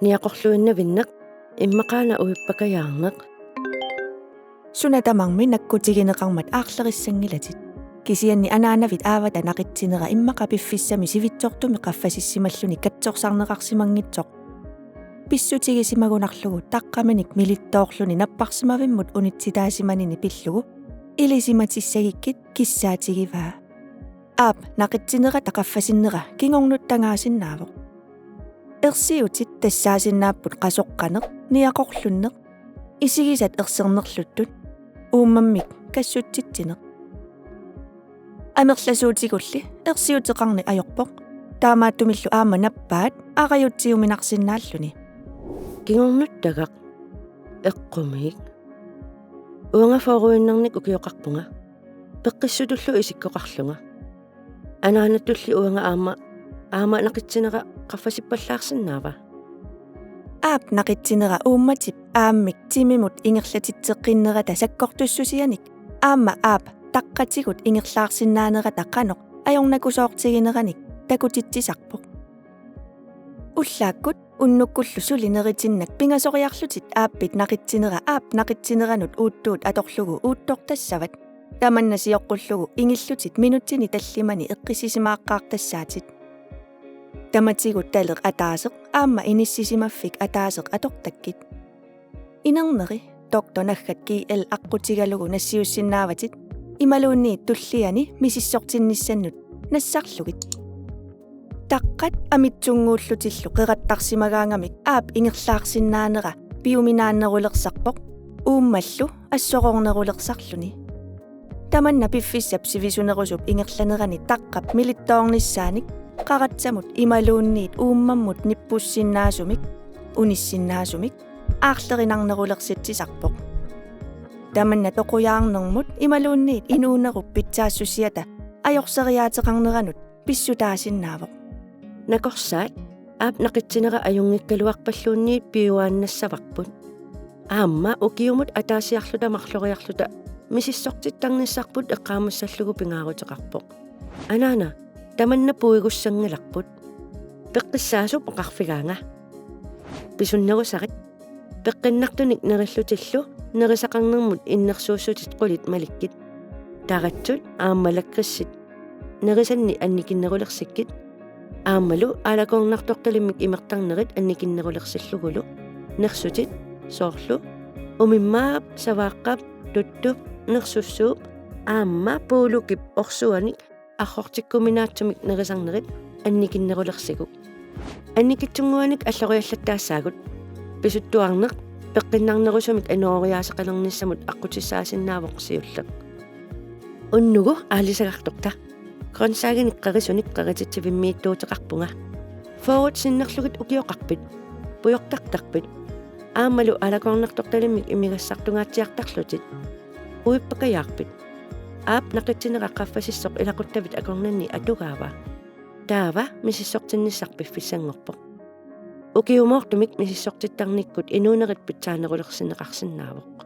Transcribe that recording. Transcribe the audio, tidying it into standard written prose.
Niaqorluinnavinneq immaqaana uippakayaarneq. Sunatamangmi nakkutigineqarmat aarlerissangilati. Kisianni anaanavit aavata naqitsinera immaqapiffissami sivitsortumi qaffasissimalluni katsorsaarneqarsimangitsoq. Pissutigisimagунарлугу таqqamanik milittoorluni napparsimavimmut unitsitaasimanini pillugu ilisimatissagikкит kissaatigiva. Aap naqitsinera taqaffasinera kingornuttangaasinnaavuq. Ersiutit tassaasinnaapпут qasoqqaneq niaqorlunneq isigisat ersernerluttut uummammik kassutsitsineq. Amerlasuutigulli ersiuteqarni ajorpoq taamaattumillu aama nappaat aqajutsiuminarsinnaalluni. Kingornuttagaq eqqumik uangaforuinnarnik ukioqarpunga peqqissutullu isikkoqarlunga anaanatulli uanga aama naqitsinera qaffasippallaarsinnaava. Aap naqitsinera uummatip aammik timimut ingerlatitseqqinnerata sakkortussusianik aamma aap taqqatigut ingerlaarsinnaanerata qanoq ajornakusoortigineranik takutitsisarpoq. Ullaakkut unnukkullu sulineritinnak pingasoriarlutit aappit naqitsinera aap naqitsineranut uuttuut atorlugu uuttortassavat tamannasijoqqullugu ingillutit minuttini tallimani eqqisisimaaqqaartassaatit. Tamatigut taleq ataaseq aamma inissisimaffik ataaseq atortakkit. Inerneri doktor naggat GL aqqutigalugu nassiussinnaavatit imaluunniit tulliani misissortinnissannut nassarlugit. Taqqat amitsunguullutillu qerattarsimagaangamik aap ingerlaarsinnaanera piuminaannerulersarpoq uummallu assorornerulersarluni. Tamanna piffissap sivisunerusup ingerlanerani taqqap milittoornissaanik qaratsamut imaluunniit uummammut nippussinnaassumik unissinnaasumik aarlerinarnerulersitsisarpoq. Tamanna toquyaarnermut imaluunniit inuunerup pitsaassusiata ajorseriaateqarneranut pissutaasinnaavuq. Nakorsaat aap naqitsinera ajungikkaluarpalluunniit piuaannassavaqput aamma ukiumut ataasiarluta marloriarluta misissortittarnissarput eqqaamussallugu pingaaruteqarpoq. Anaana tamanna puigussangilarput peqqissaasu oqarfigaanga pisunnerusarit peqqinnartunik nerillutillu nerisaqarnermut innersuussutit qulit malikkit taratsut aammalakrissit nerisanni annikinnerulersikkit aammalu alakornartortalimmik imertarnerit annikinnerulersillugulu nersutit soorlu umimmaap savaaqqap tuttup nersussuup aamma puulukip orsuanik архортиккуминааtsumik nerisarnerit annikinnerulersigu annikitsunguanik alloriallattaassaagut pisuttuarneq peqqinnarnerusumik anuoriaasaqalernissamut aqqutissaasinnaavoq siulleq unnugu aalisagartorta qonsaaginik qarisunik qarititsivimmiittuuteqarpunga forward sinnerlugit ukioqarpit pujortartarpit aammalu alakornertortalimmik imigassartungaatsiartarlutit uippakayaarpit aap naqitsinera qaffasissoq ilaquttavit akornanni atugaava taava misissortinnissarpiffissangorpoq ukiumoortumik misissortittarnikkut inuunerit pitsaanerulersineqarsinnaavoq.